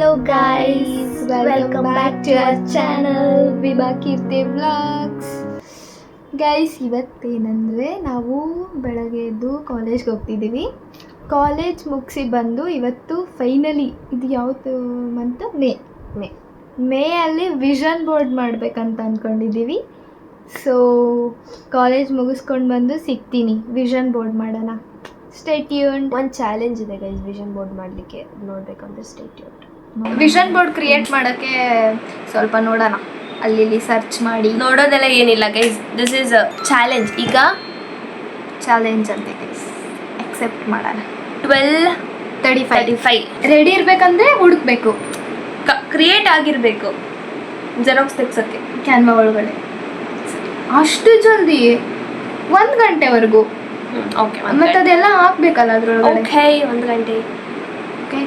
Hello guys, welcome back to our channel Vibha Keerthi vlogs. Guys, ಇವತ್ತೇನೆಂದರೆ ನಾವು ಬೆಳಗ್ಗೆ ಎದ್ದು ಕಾಲೇಜ್ಗೆ ಹೋಗ್ತಿದ್ದೀವಿ. ಕಾಲೇಜ್ ಮುಗಿಸಿ ಬಂದು ಇವತ್ತು ಫೈನಲಿ ಇದು ಯಾವುದು ಮಂತ್ ಮೇ ಅಲ್ಲಿ ವಿಷನ್ ಬೋರ್ಡ್ ಮಾಡಬೇಕಂತ ಅಂದ್ಕೊಂಡಿದ್ದೀವಿ. ಸೊ ಕಾಲೇಜ್ ಮುಗಿಸ್ಕೊಂಡು ಬಂದು ಸಿಗ್ತೀನಿ, ವಿಷನ್ ಬೋರ್ಡ್ ಮಾಡೋಣ. Stay tune. ಒಂದು ಚಾಲೆಂಜ್ ಇದೆ ಗೈಸ್, ವಿಷನ್ ಬೋರ್ಡ್ ಮಾಡಲಿಕ್ಕೆ ನೋಡಬೇಕಂದ್ರೆ stay tune. Vision board create ಮಾಡೋಕ್ಕೆ ಸ್ವಲ್ಪ ನೋಡೋಣ, ಅಲ್ಲಿ ಸರ್ಚ್ ಮಾಡಿ. ನೋಡೋದೆಲ್ಲ ಏನಿಲ್ಲ ಗೈಸ್, ದಿಸ್ ಈಸ್ ಚಾಲೆಂಜ್. ಈಗ ಚಾಲೆಂಜ್ ಅಂತ ಗೈಸ್ ಅಕ್ಸೆಪ್ಟ್ ಮಾಡೋಣ. 12:35 ರೆಡಿ ಇರಬೇಕಂದ್ರೆ ಹುಡುಕ್ಬೇಕು, ಕ್ರಿಯೇಟ್ ಆಗಿರಬೇಕು ಜೆರಾಕ್ಸ್ ತೆಗ್ಸೋಕ್ಕೆ ಕ್ಯಾನ್ವಾ ಒಳಗಡೆ. ಅಷ್ಟು ಜಲ್ದಿ 1 ಗಂಟೆವರೆಗೂ? ಓಕೆ, ಮತ್ತು ಅದೆಲ್ಲ ಹಾಕ್ಬೇಕಲ್ಲ ಅದರೊಳಗಡೆ. ಓಕೆ, 1 ಗಂಟೆ. Okay,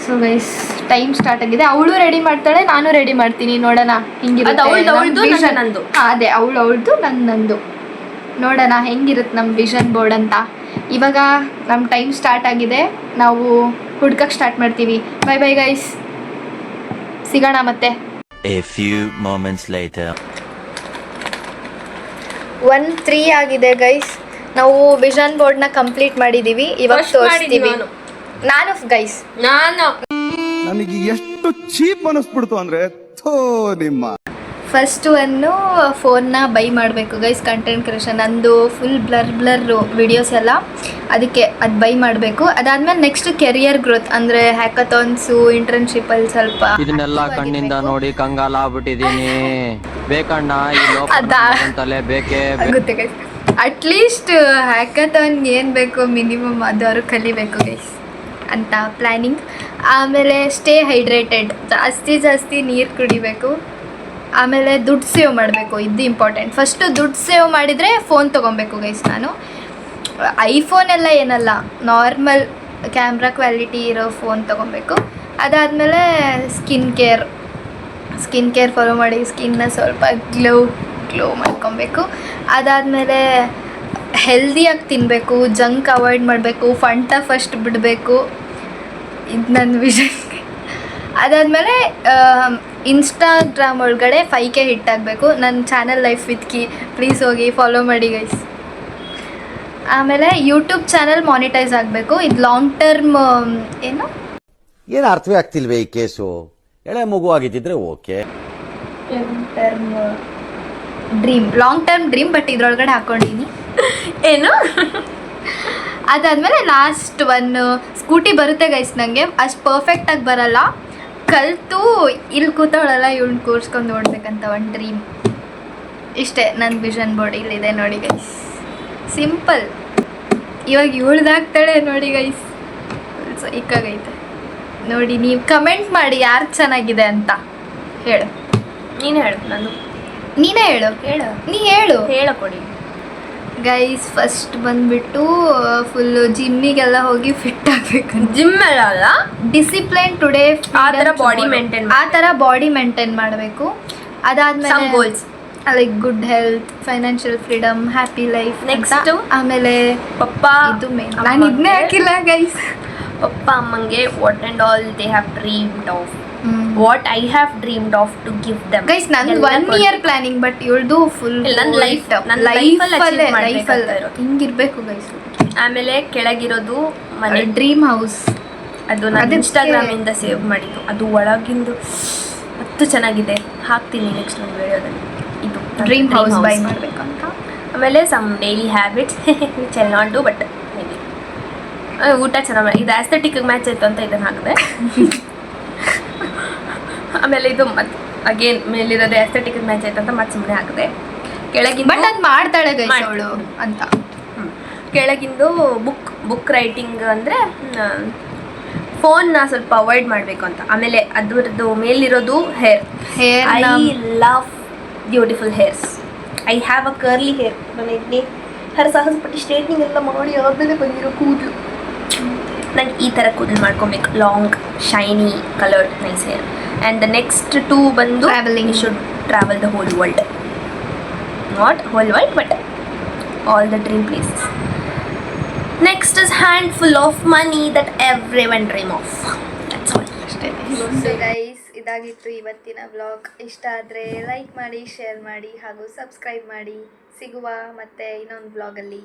so guys time start ಆಗಿದೆ. ಅವಳು ರೆಡಿ ಮಾಡ್ತಾಳೆ, ನಾನು ರೆಡಿ ಮಾಡ್ತೀನಿ. ನೋಡೋಣ ಹಿಂಗಿರುತ್ತೆ. ನಂದು. ಅದೇ ಅವಳದು ನಂದು. ನೋಡೋಣ ಹೆಂಗಿರುತ್ತೆ ನಮ್ಮ ವಿಷನ್ ಬೋರ್ಡ್ ಅಂತ. ಇವಾಗ ನಮ್ಮ ಟೈಮ್ ಸ್ಟಾರ್ಟ್ ಆಗಿದೆ, ನಾವು ಹುಡ್ಕಕ್ಕೆ ಸ್ಟಾರ್ಟ್ ಮಾಡ್ತೀವಿ. ಬೈ ಬೈ ಗೈಸ್, ಸಿಗೋಣ ಮತ್ತೆ. A few moments later. 1:03 ಆಗಿದೆ ಗೈಸ್. ನಾವು ವಿಷನ್ ಬೋರ್ಡ್ನ ಕಂಪ್ಲೀಟ್ ಮಾಡಿದ್ದೀವಿ. ಇವಾಗ ತೋರಿಸ್ತೀವಿ. ನಾನು ಗೈಸ್ ನನಗೆ ಎಷ್ಟು ಚೀಪ್ ಅನಿಸ್ಬಿಡ್ತು ಅಂದ್ರೆ ನಿಮ್ಮ ಫಸ್ಟ್ ಒಂದು ಫೋನ್ನ ಬೈ ಮಾಡಬೇಕು ಗೈಸ್. ಕಂಟೆಂಟ್ ಕ್ರಿಯೇಷನ್ ನಂದು ಫುಲ್ ಬ್ಲರ್ ವಿಡಿಯೋಸ್ ಎಲ್ಲ, ಅದಕ್ಕೆ ಅದು ಬೈ ಮಾಡಬೇಕು. ಅದಾದ್ಮೇಲೆ ನೆಕ್ಸ್ಟ್ ಕೆರಿಯರ್ ಗ್ರೋತ್ ಅಂದರೆ ಹ್ಯಾಕಥಾನ್ಸು, ಇಂಟರ್ನ್ಶಿಪ್ಪಲ್ಲಿ ಸ್ವಲ್ಪ ಇದನ್ನೆಲ್ಲ ಕಣ್ಣಿಂದ ನೋಡಿ ಕಂಗಾಲ ಆಗ್ಬಿಟ್ಟಿದೀನಿ. ಬೇಕಣ್ಣ ಈ ಲೋಕದಲ್ಲೇ ಬೇಕೇ ಆಗುತ್ತೆ ಗೈಸ್. ಅಟ್ಲೀಸ್ಟ್ ಹ್ಯಾಕಥಾನ್ಗೆ ಏನು ಬೇಕು ಮಿನಿಮಮ್ ಅದು ಅವರು ಕಲಿಬೇಕು ಗೈಸ್ ಅಂತ ಪ್ಲ್ಯಾನಿಂಗ್. ಆಮೇಲೆ ಸ್ಟೇ ಹೈಡ್ರೇಟೆಡ್, ಜಾಸ್ತಿ ನೀರು ಕುಡಿಬೇಕು. ಆಮೇಲೆ ದುಡ್ಡು ಸೇವ್ ಮಾಡಬೇಕು, ಇದು ಇಂಪಾರ್ಟೆಂಟ್. ಫಸ್ಟು ದುಡ್ಡು ಸೇವ್ ಮಾಡಿದರೆ ಫೋನ್ ತೊಗೊಬೇಕು ಗೈಸ್. ನಾನು ಐಫೋನ್ ಎಲ್ಲ ಏನಲ್ಲ, ನಾರ್ಮಲ್ ಕ್ಯಾಮ್ರಾ ಕ್ವಾಲಿಟಿ ಇರೋ ಫೋನ್ ತೊಗೊಬೇಕು. ಅದಾದಮೇಲೆ ಸ್ಕಿನ್ ಕೇರ್ ಫಾಲೋ ಮಾಡಿ ಸ್ಕಿನ್ನ ಸ್ವಲ್ಪ ಗ್ಲೋ ಮಾಡ್ಕೊಬೇಕು. ಅದಾದಮೇಲೆ ಹೆಲ್ದಿಯಾಗಿ ತಿನ್ನಬೇಕು, ಜಂಕ್ ಅವಾಯ್ಡ್ ಮಾಡಬೇಕು, ಫಂಟ ಫಸ್ಟ್ ಬಿಡಬೇಕು. ಇದು ನನ್ನ ವಿಷನ್. ಅದಾದಮೇಲೆ ಇನ್ಸ್ಟಾಗ್ರಾಮ್ ಒಳಗಡೆ 5K ಹಿಟ್ ಆಗಬೇಕು. ನನ್ನ channel life with key, please ಹೋಗಿ ಫಾಲೋ ಮಾಡಿ ಗೈಸ್. ಆಮೇಲೆ ಯೂಟ್ಯೂಬ್ ಚಾನಲ್ ಮಾನಿಟೈಸ್ ಆಗಬೇಕು. ಇದು ಲಾಂಗ್ ಟರ್ಮ್ ಏನು ಅರ್ಥವೇ ಆಗ್ತಿಲ್ವೇ ಈ ಕೇಸು? ಎಳೆ ಮಗು ಆಗಿದ್ದಿದ್ರೆ okay. Long term dream, but ಇದ್ರೊಳಗಡೆ ಹಾಕ್ಕೊಂಡಿನಿ ಏನು. ಅದಾದಮೇಲೆ ಲಾಸ್ಟ್ ಸ್ಕೂಟಿ ಬರುತ್ತೆ ಗೈಸ್. ನನಗೆ ಅಷ್ಟು ಪರ್ಫೆಕ್ಟಾಗಿ ಬರಲ್ಲ, ಕಲಿತು ಇಲ್ಲಿ ಕೂತವಳಲ್ಲ ಇವಳನ್ನ ಕೂರಿಸ್ಕೊಂಡು ನೋಡ್ಬೇಕಂತ ಒಂದು ಡ್ರೀಮ್. ಇಷ್ಟೇ ನನ್ನ ವಿಷನ್ ಬೋರ್ಡ್. ಇಲ್ಲಿದೆ ನೋಡಿ ಗೈಸ್, ಸಿಂಪಲ್. ಇವಾಗ ಇವಳ್ದಾಗ್ತಾಳೆ ನೋಡಿ ಗೈಸ್, ಇಕ್ಕಾಗೈತೆ ನೋಡಿ. ನೀವು ಕಮೆಂಟ್ ಮಾಡಿ ಯಾರು ಚೆನ್ನಾಗಿದೆ ಅಂತ ಹೇಳು. ನೀನು ಹೇಳು, ನಾನು ನೀನೇ ಹೇಳು. ನೀ ಹೇಳು ಕೊಡಿ ಗೈಸ್. ಫಸ್ಟ್ ಬಂದ್ಬಿಟ್ಟು ಫುಲ್ಲು ಜಿಮ್ಮಿಗೆಲ್ಲ ಹೋಗಿ ಫಿಟ್ ಆಗಬೇಕು. ಜಿಮ್ ಅಲ್ಲ, ಡಿಸಿಪ್ಲೈನ್ ಟುಡೇ, ಆ ಥರ ಬಾಡಿ ಮೇಂಟೈನ್ ಮಾಡಬೇಕು. ಅದಾದ್ಮೇಲೆ goals like good health, financial freedom, happy life. Next ಆಮೇಲೆ ಪಪ್ಪ, ಇದು ಮೇನ್. ನಾನು ಇದನ್ನೇ ಹಾಕಿಲ್ಲ ಗೈಸ್. ಪಪ್ಪ ಅಮ್ಮಂಗೆ what and all they have dreamed of, what I have dreamed of to give them. Guys ನಂದು 1 ಇಯರ್ ಪ್ಲಾನಿಂಗ್, ಬಟ್ ಇವಳ್ದು ಫುಲ್ ಲೈಫಲ್ಲಿ ಹಿಂಗಿರ್ಬೇಕು ಗೈಸ್. ಆಮೇಲೆ ಕೆಳಗಿರೋದು ಮನೆ, ಡ್ರೀಮ್ ಹೌಸ್. ಅದು ನಾನು ಇನ್ಸ್ಟಾಗ್ರಾಮಿಂದ ಸೇವ್ ಮಾಡಿದ್ದು. ಅದು ಒಳಗಿಂದು ಅಷ್ಟು ಚೆನ್ನಾಗಿದೆ, ಹಾಕ್ತೀನಿ ನೆಕ್ಸ್ಟ್ ಒಂದು ವಿಡಿಯೋದಲ್ಲಿ. ಇದು ಡ್ರೀಮ್ ಹೌಸ್ ಬೈ ಮಾಡಬೇಕಂತ. ಆಮೇಲೆ some daily habits which I not do, but maybe ಊಟ ಚೆನ್ನಾಗಿ ಇದು ಆಸ್ಥೆಟಿಕ್ ಮ್ಯಾಚ್ ಆಯಿತು ಅಂತ ಇದನ್ನು ಹಾಕಿದೆ. ಆಮೇಲೆ ಇದು ಮತ್ತೆ ಅಗೇನ್ ಮೇಲಿರೋದೇ ಆಸ್ಥೆಟಿಕ್ ಮ್ಯಾಚ್ ಆಯ್ತು ಅಂತ ಮತ್ತೆ ಸುಮ್ಮನೆ ಹಾಕಿದೆ. ಕೆಳಗಿಂದ ಬಟ್ ಅದು ಮಾಡ್ತಾಳೆ ಗೈಸ್ ಅವಳು ಅಂತ. ಕೆಳಗಿಂದು ಬುಕ್ ರೈಟಿಂಗ್ ಅಂದರೆ ಫೋನ್ನ ಸ್ವಲ್ಪ ಅವಾಯ್ಡ್ ಮಾಡಬೇಕು ಅಂತ. ಆಮೇಲೆ ಅದರದ್ದು ಮೇಲಿರೋದು hair. I love beautiful hairs. I have a curly hair. ನನಗೆ ಸಾಹಸಪಟ್ಟು ಸ್ಟ್ರೇಟ್ನಿಂಗ್ ಎಲ್ಲ ಮಾಡಿ ಆದಮೇಲೆ ಬಂದಿರೋ ಕೂದಲು. ನಂಗೆ ಈ ಥರ ಕೂದಲು ಮಾಡ್ಕೊಬೇಕು, long shiny coloured nice hair. And the next 2 ಬಂದು travelling. Should travel the whole world, not whole world but all the dream places. Next is handful of money that everyone dream of. That's all. ಅಷ್ಟೇ. So guys, ಇದಾಗಿತ್ತು ಇವತ್ತಿನ vlog. ಇಷ್ಟ ಆದರೆ like ಮಾಡಿ, share ಮಾಡಿ ಹಾಗೂ subscribe ಮಾಡಿ. ಸಿಗುವ ಮತ್ತೆ ಇನ್ನೊಂದು ವ್ಲಾಗಲ್ಲಿ.